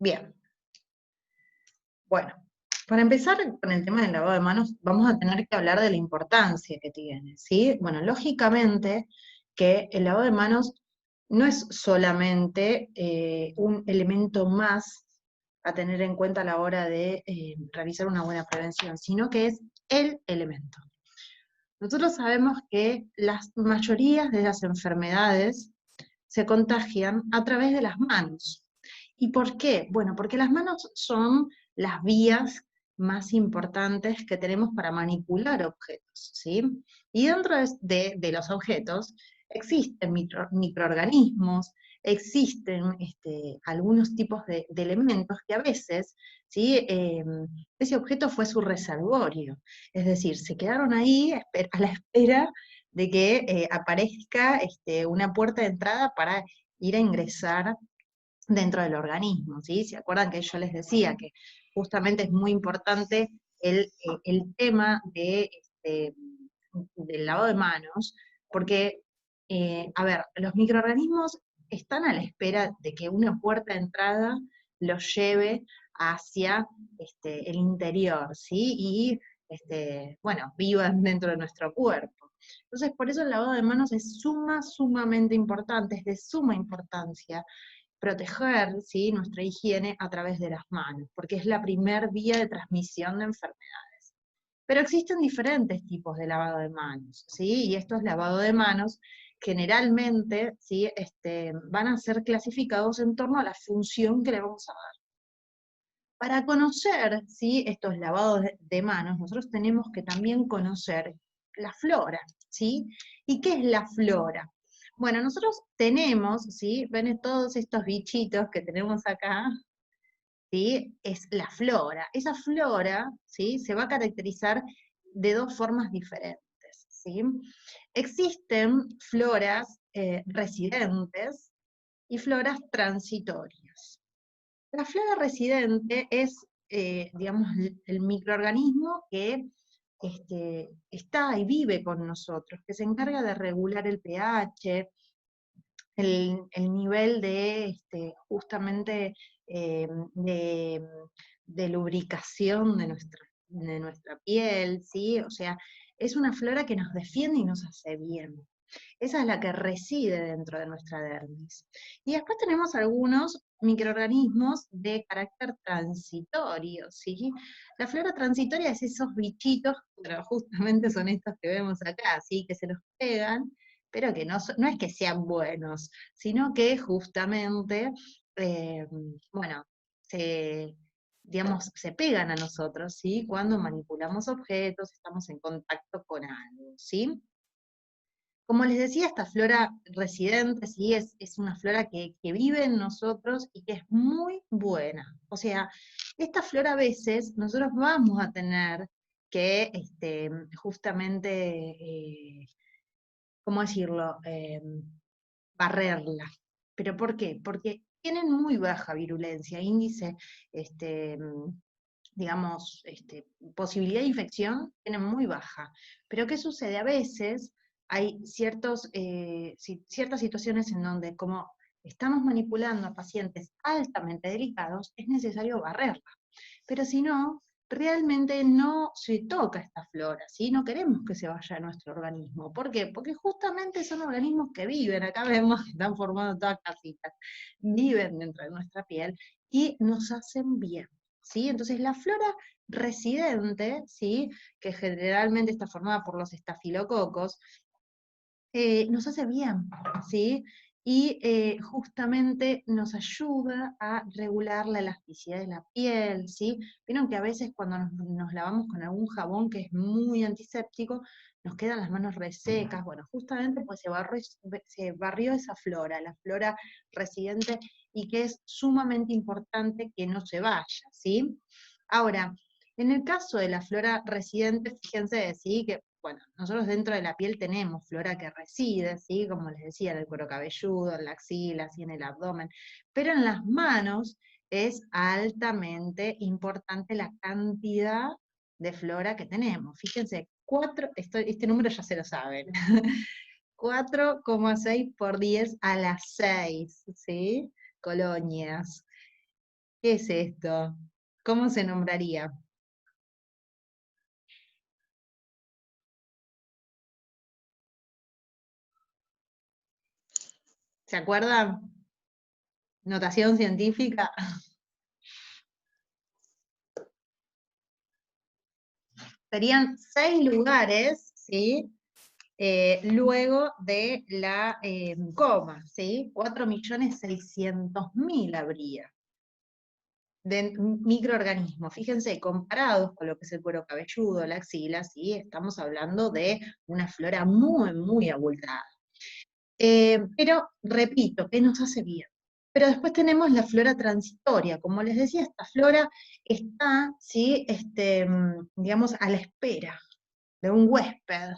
Bien, bueno, para empezar con el tema del lavado de manos, vamos a tener que hablar de la importancia que tiene, ¿sí? Bueno, lógicamente que el lavado de manos no es solamente un elemento más a tener en cuenta a la hora de realizar una buena prevención, sino que es el elemento. Nosotros sabemos que las mayorías de las enfermedades se contagian a través de las manos. ¿Y por qué? Bueno, porque las manos son las vías más importantes que tenemos para manipular objetos, ¿sí? Y dentro de los objetos existen microorganismos, existen algunos tipos de elementos que a veces, ¿sí? Ese objeto fue su reservorio, es decir, se quedaron ahí a la espera de que aparezca una puerta de entrada para ir a ingresar dentro del organismo, ¿sí? ¿Se acuerdan que yo les decía que justamente es muy importante el tema del lavado de manos? Porque, a ver, los microorganismos están a la espera de que una puerta de entrada los lleve hacia el interior, ¿sí? Y, bueno, vivan dentro de nuestro cuerpo. Entonces, por eso el lavado de manos es sumamente importante, es de suma importancia proteger, ¿sí?, nuestra higiene a través de las manos, porque es la primer vía de transmisión de enfermedades. Pero existen diferentes tipos de lavado de manos, ¿sí? Y estos lavados de manos generalmente, ¿sí?, van a ser clasificados en torno a la función que le vamos a dar. Para conocer, ¿sí?, estos lavados de manos, nosotros tenemos que también conocer la flora, ¿sí? ¿Y qué es la flora? Bueno, nosotros tenemos, ¿sí?, ven todos estos bichitos que tenemos acá, ¿sí? Es la flora. Esa flora, ¿sí?, se va a caracterizar de dos formas diferentes, ¿sí? Existen floras residentes y floras transitorias. La flora residente es, digamos, el microorganismo que está y vive con nosotros, que se encarga de regular el pH, el nivel de, justamente, de lubricación de nuestra piel, ¿sí? O sea, es una flora que nos defiende y nos hace bien. Esa es la que reside dentro de nuestra dermis. Y después tenemos algunos microorganismos de carácter transitorio, ¿sí? La flora transitoria es esos bichitos, pero justamente son estos que vemos acá, ¿sí?, que se nos pegan, pero que no es que sean buenos, sino que justamente, eh, bueno, se, digamos, se pegan a nosotros, ¿sí?, cuando manipulamos objetos, estamos en contacto con algo, ¿sí? Como les decía, esta flora residente, ¿sí?, es una flora que vive en nosotros y que es muy buena. O sea, esta flora a veces nosotros vamos a tener que justamente, ¿cómo decirlo?, barrerla. ¿Pero por qué? Porque tienen muy baja virulencia, índice, este, digamos, posibilidad de infección tienen muy baja. Pero ¿qué sucede? A veces hay ciertas situaciones en donde, como estamos manipulando a pacientes altamente delicados, es necesario barrerla. Pero si no, realmente no se toca esta flora, ¿sí? No queremos que se vaya a nuestro organismo. ¿Por qué? Porque justamente son organismos que viven, acá vemos que están formando todas casitas, viven dentro de nuestra piel y nos hacen bien, ¿sí? Entonces la flora residente, ¿sí?, que generalmente está formada por los estafilococos, nos hace bien, ¿sí? Y justamente nos ayuda a regular la elasticidad de la piel, ¿sí? Vieron que a veces cuando nos lavamos con algún jabón que es muy antiséptico, nos quedan las manos resecas. Bueno, justamente pues se barrió esa flora, la flora residente, y que es sumamente importante que no se vaya, ¿sí? Ahora, en el caso de la flora residente, fíjense, ¿sí?, que bueno, nosotros dentro de la piel tenemos flora que reside, ¿sí?, como les decía, en el cuero cabelludo, en la axila, ¿sí?, en el abdomen, pero en las manos es altamente importante la cantidad de flora que tenemos. Fíjense, este número ya se lo saben, 4,6 por 10 a la 6, ¿sí?, colonias. ¿Qué es esto? ¿Cómo se nombraría? ¿Se acuerdan? Notación científica. Serían 6 lugares, ¿sí? Luego de la coma, ¿sí? 4.600.000 habría de microorganismos. Fíjense, comparados con lo que es el cuero cabelludo, la axila, ¿sí? Estamos hablando de una flora muy, muy abultada. Pero, repito, ¿qué nos hace bien? Pero después tenemos la flora transitoria. Como les decía, esta flora está, ¿sí? Digamos, a la espera de un huésped,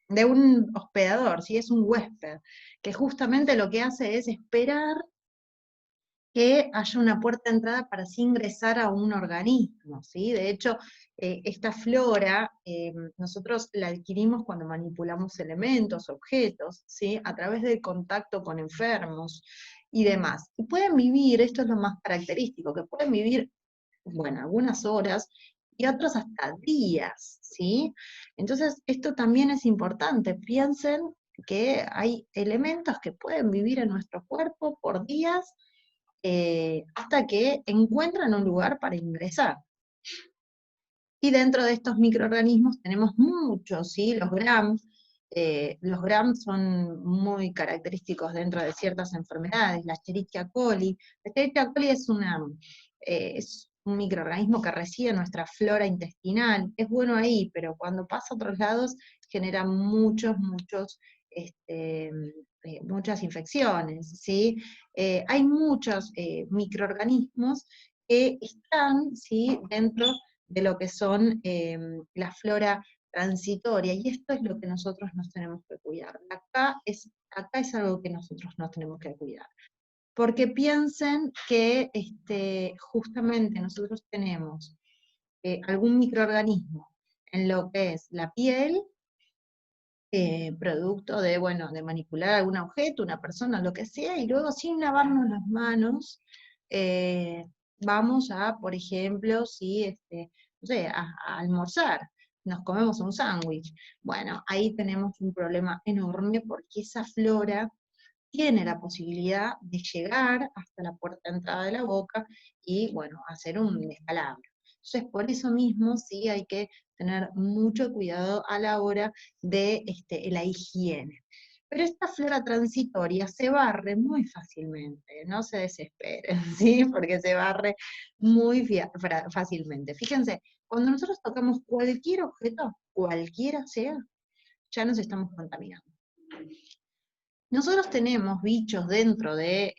de un hospedador, ¿sí? Es un huésped, que justamente lo que hace es esperar que haya una puerta de entrada para así ingresar a un organismo, ¿sí? De hecho, esta flora nosotros la adquirimos cuando manipulamos elementos, objetos, ¿sí? A través del contacto con enfermos y demás. Y pueden vivir, esto es lo más característico, que pueden vivir, bueno, algunas horas y otros hasta días, ¿sí? Entonces, esto también es importante. Piensen que hay elementos que pueden vivir en nuestro cuerpo por días hasta que encuentran un lugar para ingresar. Y dentro de estos microorganismos tenemos muchos, ¿sí? Los Gram son muy característicos dentro de ciertas enfermedades, la Escherichia coli. La Escherichia coli es un microorganismo que reside en nuestra flora intestinal, es bueno ahí, pero cuando pasa a otros lados genera este, muchas infecciones, ¿sí? Hay muchos microorganismos que están, ¿sí? Dentro de lo que son la flora transitoria, y esto es lo que nosotros nos tenemos que cuidar. Acá es algo que nosotros nos tenemos que cuidar. Porque piensen que justamente nosotros tenemos algún microorganismo en lo que es la piel, producto de, bueno, de manipular algún objeto, una persona, lo que sea, y luego sin lavarnos las manos, eh, vamos a, por ejemplo, si, no sé, a almorzar, nos comemos un sándwich. Bueno, ahí tenemos un problema enorme porque esa flora tiene la posibilidad de llegar hasta la puerta de entrada de la boca y, bueno, hacer un descalabro. Entonces, por eso mismo, sí hay que tener mucho cuidado a la hora de la higiene. Pero esta flora transitoria se barre muy fácilmente, no se desesperen, ¿sí? Porque se barre muy fácilmente. Fíjense, cuando nosotros tocamos cualquier objeto, cualquiera sea, ya nos estamos contaminando. Nosotros tenemos bichos dentro de,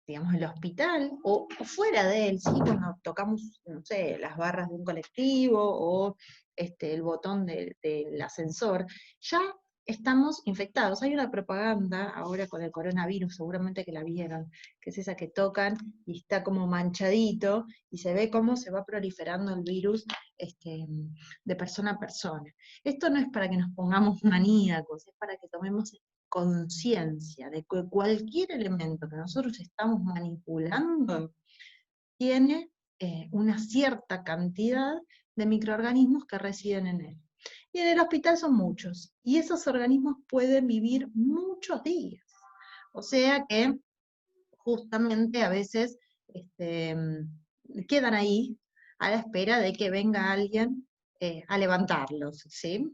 digamos, el hospital o fuera de él, ¿sí? Cuando tocamos, no sé, las barras de un colectivo o el botón del ascensor, ya estamos infectados. Hay una propaganda ahora con el coronavirus, seguramente que la vieron, que es esa que tocan y está como manchadito y se ve cómo se va proliferando el virus de persona a persona. Esto no es para que nos pongamos maníacos, es para que tomemos conciencia de que cualquier elemento que nosotros estamos manipulando tiene una cierta cantidad de microorganismos que residen en él. Y en el hospital son muchos, y esos organismos pueden vivir muchos días. O sea que justamente a veces quedan ahí a la espera de que venga alguien a levantarlos, ¿sí?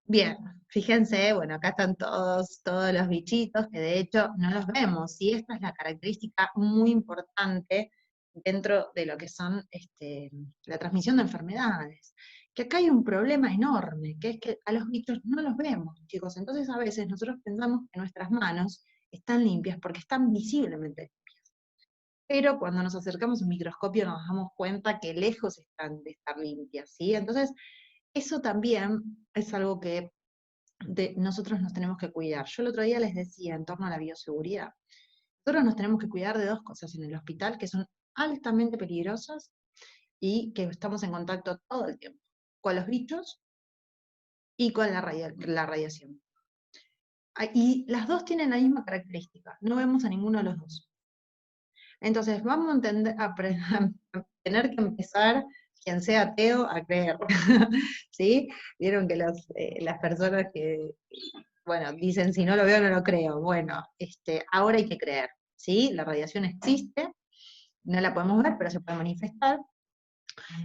Bien, fíjense, bueno, acá están todos los bichitos que de hecho no los vemos, y esta es la característica muy importante dentro de lo que son la transmisión de enfermedades. Que acá hay un problema enorme, que es que a los bichos no los vemos, chicos. Entonces a veces nosotros pensamos que nuestras manos están limpias porque están visiblemente, pero cuando nos acercamos a un microscopio nos damos cuenta que lejos están de estar limpias, ¿sí? Entonces, eso también es algo que nosotros nos tenemos que cuidar. Yo el otro día les decía en torno a la bioseguridad, nosotros nos tenemos que cuidar de dos cosas en el hospital que son altamente peligrosas y que estamos en contacto todo el tiempo, con los bichos y con la radiación. Y las dos tienen la misma característica, no vemos a ninguno de los dos. Entonces vamos a, a tener que empezar, quien sea ateo, a creer, ¿sí? Vieron que las personas que, bueno, dicen si no lo veo no lo creo. Bueno, ahora hay que creer, ¿sí? La radiación existe, no la podemos ver, pero se puede manifestar,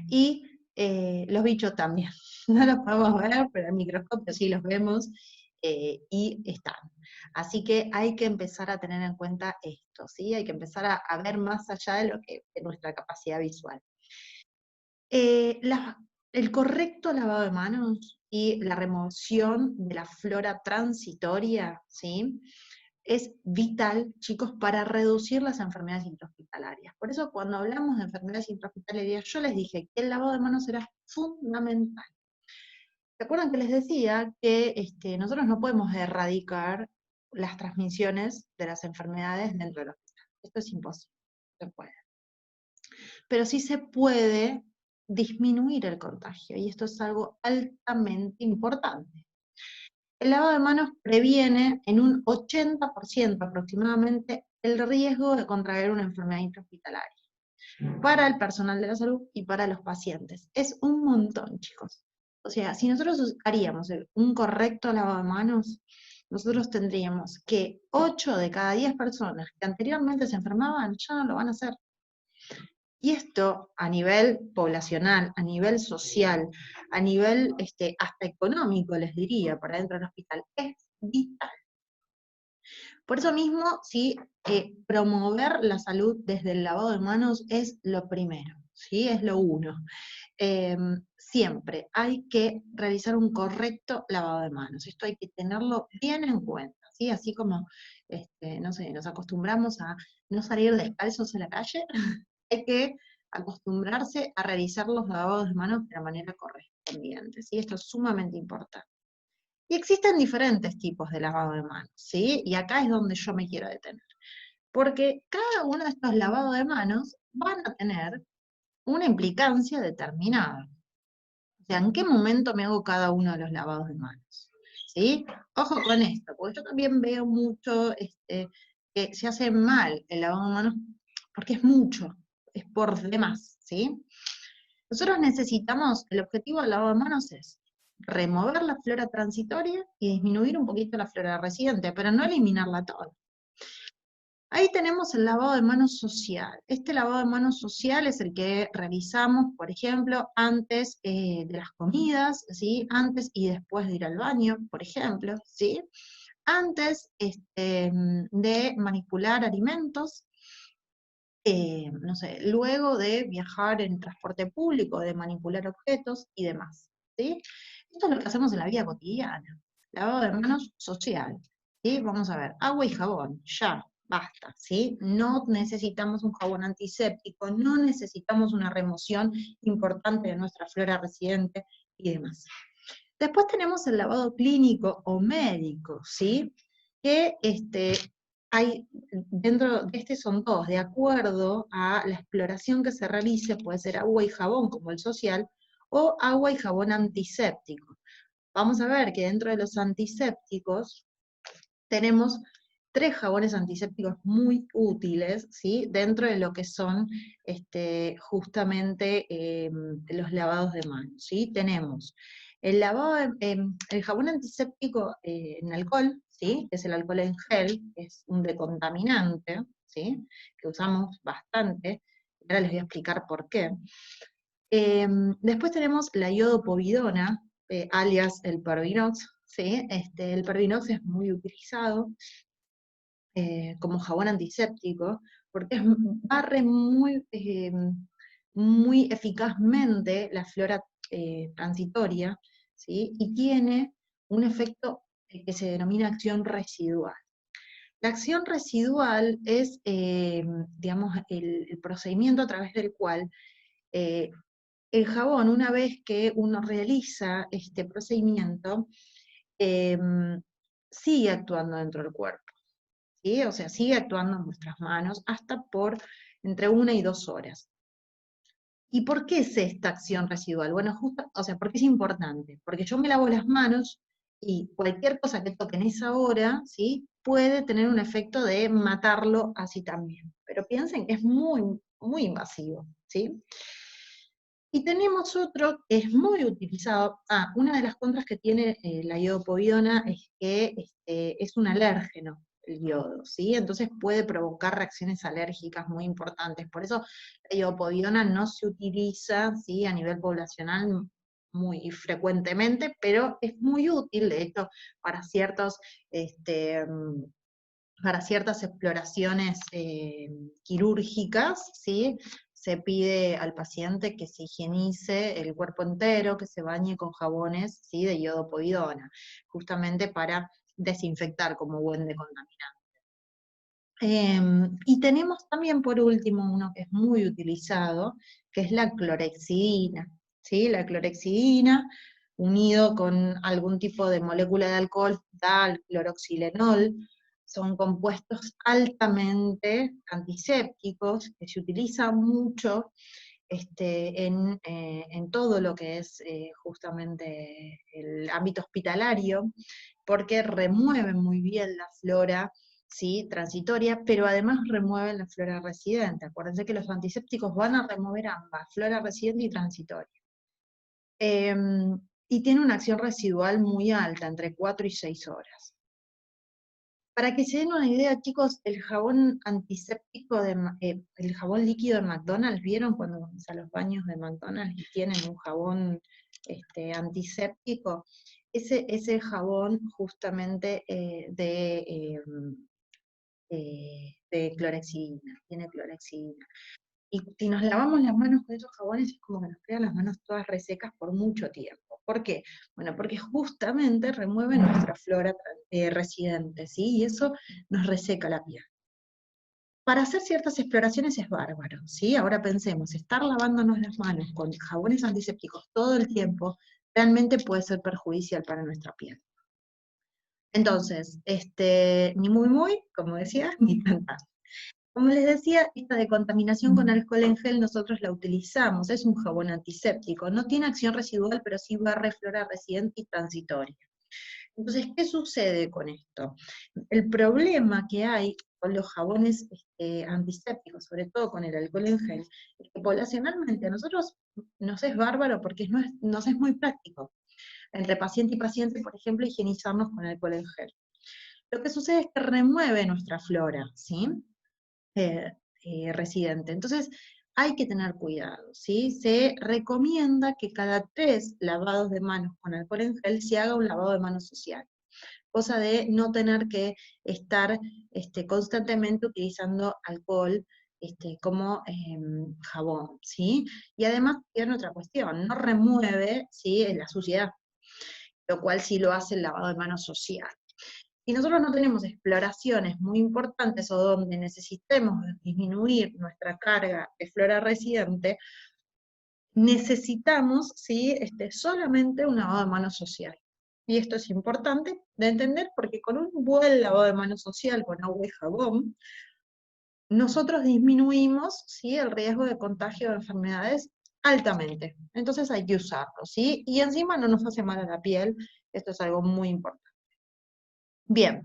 y los bichos también. No los podemos ver, pero al microscopio sí los vemos, y están. Así que hay que empezar a tener en cuenta esto, ¿sí? Hay que empezar a ver más allá de de nuestra capacidad visual. El correcto lavado de manos y la remoción de la flora transitoria, ¿sí? Es vital, chicos, para reducir las enfermedades intrahospitalarias. Por eso cuando hablamos de enfermedades intrahospitalarias, yo les dije que el lavado de manos era fundamental. ¿Se acuerdan que les decía que nosotros no podemos erradicar las transmisiones de las enfermedades dentro del hospital? Esto es imposible, no se puede. Pero sí se puede disminuir el contagio, y esto es algo altamente importante. El lavado de manos previene en un 80% aproximadamente el riesgo de contraer una enfermedad intrahospitalaria para el personal de la salud y para los pacientes. Es un montón, chicos. O sea, si nosotros haríamos un correcto lavado de manos, nosotros tendríamos que 8 de cada 10 personas que anteriormente se enfermaban ya no lo van a hacer. Y esto a nivel poblacional, a nivel social, a nivel hasta económico, les diría, para dentro del hospital, es vital. Por eso mismo, sí, promover la salud desde el lavado de manos es lo primero, ¿sí? Es lo uno. Siempre hay que realizar un correcto lavado de manos. Esto hay que tenerlo bien en cuenta, ¿sí? Así como, no sé, nos acostumbramos a no salir descalzos a la calle, hay que acostumbrarse a realizar los lavados de manos de la manera correspondiente, ¿sí? Esto es sumamente importante. Y existen diferentes tipos de lavado de manos, ¿sí? Y acá es donde yo me quiero detener. Porque cada uno de estos lavados de manos van a tener una implicancia determinada. O sea, ¿en qué momento me hago cada uno de los lavados de manos? ¿Sí? Ojo con esto, porque yo también veo mucho que se hace mal el lavado de manos porque es mucho, es por demás, ¿sí? Nosotros necesitamos, el objetivo del lavado de manos es remover la flora transitoria y disminuir un poquito la flora residente, pero no eliminarla toda. Ahí tenemos el lavado de manos social. Este lavado de manos social es el que realizamos, por ejemplo, antes de las comidas, ¿sí? Antes y después de ir al baño, por ejemplo, ¿sí? Antes de manipular alimentos, no sé, luego de viajar en transporte público, de manipular objetos y demás, ¿sí? Esto es lo que hacemos en la vida cotidiana, lavado de manos social, ¿sí? Vamos a ver, agua y jabón, ya, basta, ¿sí? No necesitamos un jabón antiséptico, no necesitamos una remoción importante de nuestra flora residente y demás. Después tenemos el lavado clínico o médico, ¿sí? Que hay, dentro de son dos, de acuerdo a la exploración que se realice, puede ser agua y jabón como el social, o agua y jabón antiséptico. Vamos a ver que dentro de los antisépticos tenemos 3 jabones antisépticos muy útiles, ¿sí? Dentro de lo que son justamente los lavados de manos, ¿sí? Tenemos el jabón antiséptico en alcohol, ¿sí? Que es el alcohol en gel, que es un decontaminante, ¿sí? Que usamos bastante, ahora les voy a explicar por qué. Después tenemos la iodopovidona, alias el Pervinox, ¿sí? El Pervinox es muy utilizado como jabón antiséptico, porque barre muy eficazmente la flora transitoria, ¿sí? Y tiene un efecto que se denomina acción residual. La acción residual es, digamos, el procedimiento a través del cual el jabón, una vez que uno realiza este procedimiento, sigue actuando dentro del cuerpo. ¿Sí? O sea, sigue actuando en nuestras manos hasta por entre 1 y 2 horas. ¿Y por qué es esta acción residual? Bueno, justo, o sea, porque es importante, porque yo me lavo las manos y cualquier cosa que toque en esa hora, ¿sí? Puede tener un efecto de matarlo así también. pero piensen que es muy, muy invasivo, ¿sí? Y tenemos otro que es muy utilizado. Una de las contras que tiene la iodopovidona es que es un alérgeno, el yodo, ¿sí? Entonces puede provocar reacciones alérgicas muy importantes. Por eso la iodopovidona no se utiliza, ¿sí?, a nivel poblacional muy frecuentemente, pero es muy útil, de hecho, para este, mm, para ciertas exploraciones quirúrgicas, ¿sí? Se pide al paciente que se higienice el cuerpo entero, que se bañe con jabones, ¿sí?, de iodopovidona, justamente para desinfectar como buen decontaminante. Y tenemos también por último uno que es muy utilizado, que es la clorexidina, ¿sí? La clorexidina unido con algún tipo de molécula de alcohol, da cloroxilenol, son compuestos altamente antisépticos que se utilizan mucho en todo lo que es justamente el ámbito hospitalario, porque remueven muy bien la flora, ¿sí?, transitoria, pero además remueven la flora residente. Acuérdense que los antisépticos van a remover ambas, flora residente y transitoria. Y tiene una acción residual muy alta, entre 4 y 6 horas. Para que se den una idea, chicos, el jabón antiséptico, el jabón líquido de McDonald's, ¿vieron cuando vamos a los baños de McDonald's y tienen un jabón antiséptico? Ese jabón justamente de clorexidina, tiene clorexidina. Y si nos lavamos las manos con esos jabones es como que nos quedan las manos todas resecas por mucho tiempo. ¿Por qué? Bueno, porque justamente remueve nuestra flora residente, ¿sí? Y eso nos reseca la piel. Para hacer ciertas exploraciones es bárbaro, ¿sí? Ahora pensemos, estar lavándonos las manos con jabones antisépticos todo el tiempo realmente puede ser perjudicial para nuestra piel. Entonces, ni muy muy, como decía, ni tan tan. Como les decía, esta decontaminación con alcohol en gel nosotros la utilizamos, es un jabón antiséptico, no tiene acción residual, pero sí barre flora residente y transitoria. Entonces, ¿qué sucede con esto? El problema que hay con los jabones antisépticos, sobre todo con el alcohol en gel, es que poblacionalmente a nosotros nos es bárbaro porque nos es muy práctico. Entre paciente y paciente, por ejemplo, higienizarnos con alcohol en gel. Lo que sucede es que remueve nuestra flora, ¿sí? Residente. Entonces, hay que tener cuidado, ¿sí? Se recomienda que cada 3 lavados de manos con alcohol en gel se haga un lavado de manos social, cosa de no tener que estar constantemente utilizando alcohol como jabón, ¿sí? Y además tiene otra cuestión, no remueve, ¿sí?, la suciedad, lo cual sí lo hace el lavado de manos social. Si nosotros no tenemos exploraciones muy importantes o donde necesitemos disminuir nuestra carga de flora residente, necesitamos, ¿sí?, solamente un lavado de manos social. Y esto es importante de entender porque con un buen lavado de manos social con agua y jabón, nosotros disminuimos, ¿sí?, el riesgo de contagio de enfermedades altamente. Entonces hay que usarlo, ¿sí? Y encima no nos hace mal a la piel, esto es algo muy importante. Bien.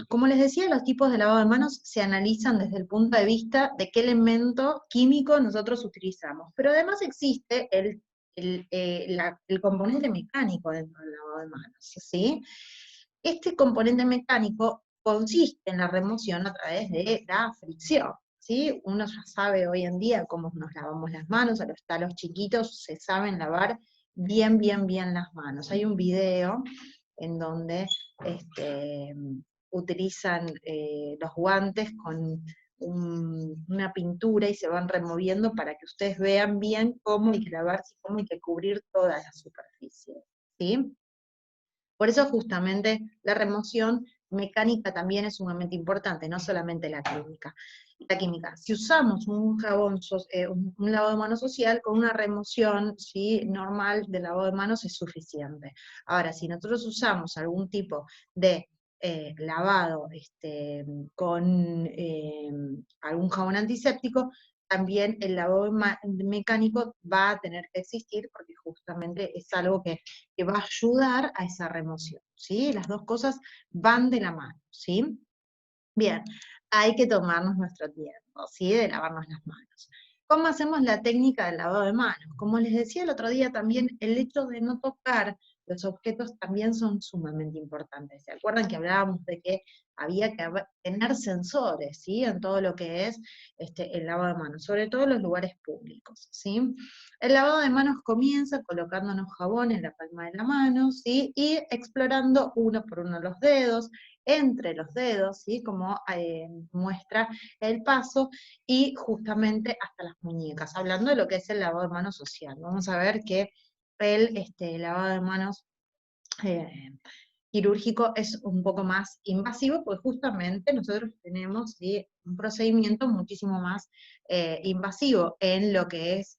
Como les decía, los tipos de lavado de manos se analizan desde el punto de vista de qué elemento químico nosotros utilizamos, pero además existe el componente mecánico dentro del lavado de manos, ¿sí? Este componente mecánico consiste en la remoción a través de la fricción, ¿sí? Uno ya sabe hoy en día cómo nos lavamos las manos, hasta los chiquitos se saben lavar bien, bien, bien las manos. Hay un video en donde utilizan los guantes con una pintura y se van removiendo para que ustedes vean bien cómo hay que lavarse y cómo hay que cubrir toda la superficie, ¿sí? Por eso justamente la remoción mecánica también es sumamente importante, no solamente la química. La química, si usamos un jabón, un lavado de manos social, con una remoción, ¿sí?, normal de lavado de manos es suficiente. Ahora, si nosotros usamos algún tipo de lavado con algún jabón antiséptico, también el lavado mecánico va a tener que existir porque justamente es algo que va a ayudar a esa remoción, ¿sí? Las dos cosas van de la mano, ¿sí? Bien, hay que tomarnos nuestro tiempo, ¿sí? De lavarnos las manos. ¿Cómo hacemos la técnica del lavado de manos? Como les decía el otro día también, el hecho de no tocar los objetos también son sumamente importantes. ¿Se acuerdan que hablábamos de que había que tener sensores, ¿sí? En todo lo que es el lavado de manos, sobre todo en los lugares públicos, ¿sí? El lavado de manos comienza colocándonos jabón en la palma de la mano, ¿sí? Y explorando uno por uno los dedos, entre los dedos, ¿sí? Como muestra el paso, y justamente hasta las muñecas, hablando de lo que es el lavado de manos social. Vamos a ver que el lavado de manos eh, quirúrgico es un poco más invasivo, pues justamente nosotros tenemos, ¿sí?, un procedimiento muchísimo más invasivo en lo que es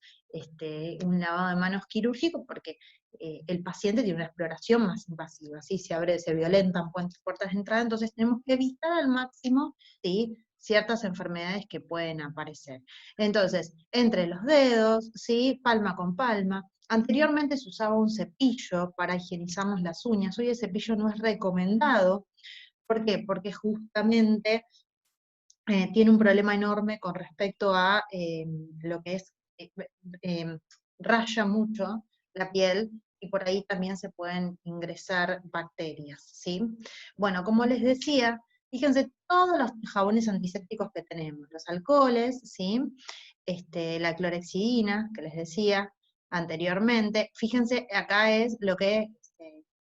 un lavado de manos quirúrgico, porque el paciente tiene una exploración más invasiva, ¿sí? Se violentan puertas de entrada, entonces tenemos que evitar al máximo, ¿sí?, ciertas enfermedades que pueden aparecer. Entonces, entre los dedos, ¿sí?, palma con palma. Anteriormente se usaba un cepillo para higienizarnos las uñas, hoy el cepillo no es recomendado. ¿Por qué? Porque justamente tiene un problema enorme con respecto a lo que es, eh, raya mucho la piel, y por ahí también se pueden ingresar bacterias, ¿sí? Bueno, como les decía, fíjense todos los jabones antisépticos que tenemos, los alcoholes, ¿sí? La clorexidina, que les decía anteriormente, fíjense, acá es lo que es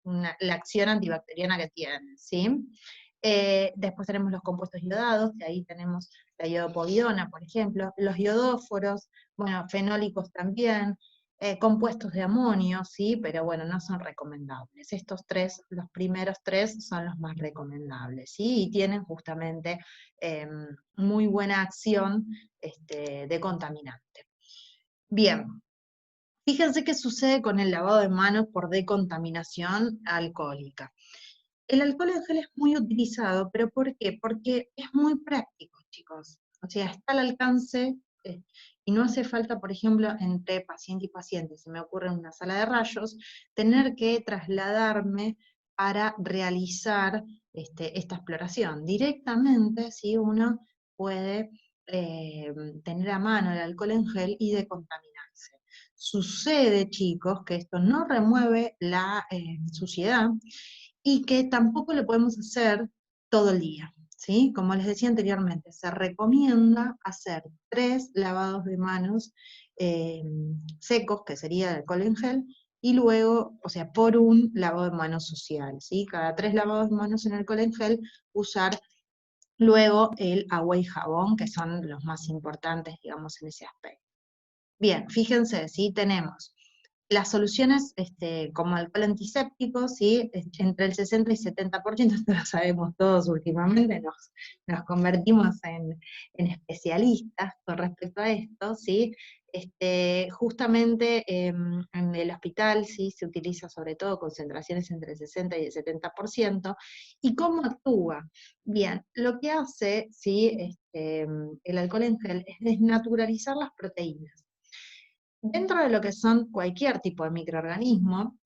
la acción antibacteriana que tiene, ¿sí? Después tenemos los compuestos iodados, que ahí tenemos la iodopovidona, por ejemplo, los iodóforos, bueno, fenólicos también, compuestos de amonio, sí, pero bueno, no son recomendables. Estos tres, los primeros tres, son los más recomendables, ¿sí? Y tienen justamente muy buena acción de contaminante. Bien, fíjense qué sucede con el lavado de manos por decontaminación alcohólica. El alcohol en gel es muy utilizado, pero ¿por qué? Porque es muy práctico, chicos. O sea, está al alcance eh, y no hace falta, por ejemplo, entre paciente y paciente, se me ocurre en una sala de rayos, tener que trasladarme para realizar esta exploración. Directamente, si uno puede tener a mano el alcohol en gel y decontaminarse. Sucede, chicos, que esto no remueve la suciedad, y que tampoco lo podemos hacer todo el día, ¿sí? Como les decía anteriormente, se recomienda hacer 3 lavados de manos secos, que sería el alcohol en gel, y luego, o sea, por un lavado de manos social, ¿sí? Cada 3 lavados de manos en alcohol en gel, usar luego el agua y jabón, que son los más importantes, digamos, en ese aspecto. Bien, fíjense, ¿sí? Tenemos las soluciones como alcohol antiséptico, ¿sí? Entre el 60 y 70%, esto lo sabemos todos últimamente, nos convertimos en especialistas con respecto a esto, ¿sí? Justamente en el hospital, ¿sí?, se utiliza sobre todo concentraciones entre el 60 y el 70%. ¿Y cómo actúa? Bien, lo que hace, ¿sí?, el alcohol en gel es desnaturalizar las proteínas. Dentro de lo que son cualquier tipo de microorganismo,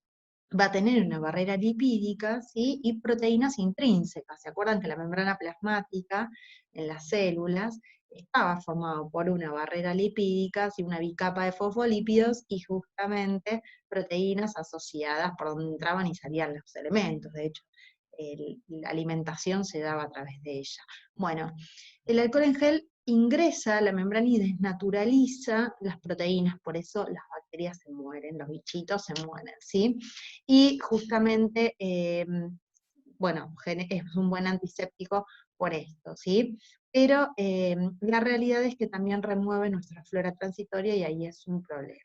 va a tener una barrera lipídica, ¿sí?, y proteínas intrínsecas. ¿Se acuerdan que la membrana plasmática en las células estaba formado por una barrera lipídica, ¿sí?, una bicapa de fosfolípidos, y justamente proteínas asociadas por donde entraban y salían los elementos? De hecho, la alimentación se daba a través de ella. Bueno, el alcohol en gel ingresa a la membrana y desnaturaliza las proteínas, por eso las bacterias se mueren, los bichitos se mueren, ¿sí? Y justamente, bueno, es un buen antiséptico por esto, ¿sí? Pero la realidad es que también remueve nuestra flora transitoria, y ahí es un problema.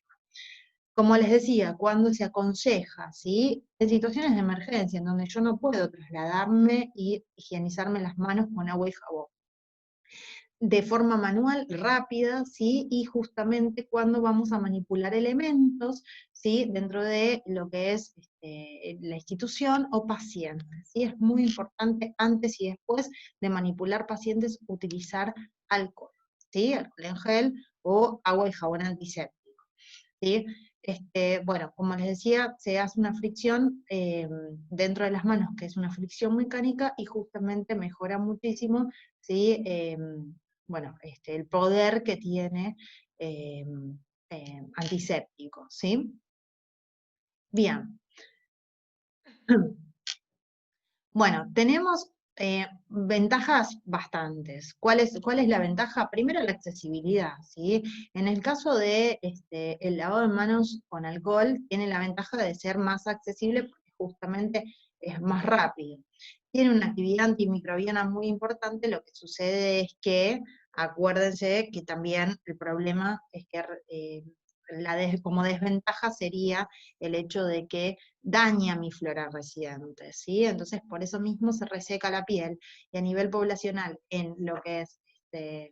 Como les decía, cuando se aconseja, ¿sí?, en situaciones de emergencia, en donde yo no puedo trasladarme y higienizarme las manos con agua y jabón, de forma manual, rápida, ¿sí? Y justamente cuando vamos a manipular elementos, ¿sí?, dentro de lo que es la institución o pacientes, ¿sí? Es muy importante antes y después de manipular pacientes utilizar alcohol, ¿sí? Alcohol en gel o agua y jabón antiséptico, ¿sí? bueno, como les decía, se hace una fricción dentro de las manos, que es una fricción mecánica, y justamente mejora muchísimo, ¿sí? Bueno, el poder que tiene eh, antiséptico, ¿sí? Bien. Bueno, tenemos ventajas bastantes. ¿Cuál es la ventaja? Primero, la accesibilidad, ¿sí? En el caso de el lavado de manos con alcohol, tiene la ventaja de ser más accesible porque justamente es más rápido. Tiene una actividad antimicrobiana muy importante, lo que sucede es que, acuérdense que también el problema es que como desventaja sería el hecho de que daña mi flora residente, ¿sí? Entonces, por eso mismo se reseca la piel, y a nivel poblacional, en lo que es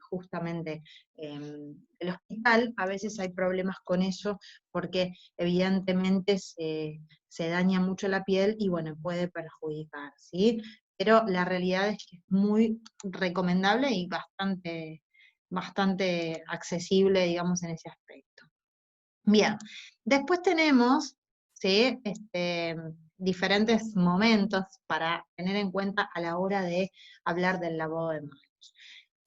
justamente el hospital, a veces hay problemas con eso, porque evidentemente se daña mucho la piel y bueno, puede perjudicar, ¿sí? Pero la realidad es que es muy recomendable y bastante accesible, digamos, en ese aspecto. Bien, después tenemos, ¿sí? Diferentes momentos para tener en cuenta a la hora de hablar del lavado de manos.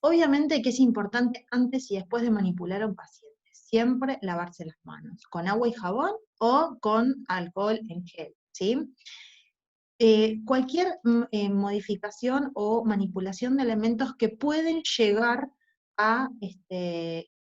Obviamente que es importante antes y después de manipular a un paciente, siempre lavarse las manos, con agua y jabón o con alcohol en gel, ¿sí? Cualquier modificación o manipulación de elementos que pueden llegar a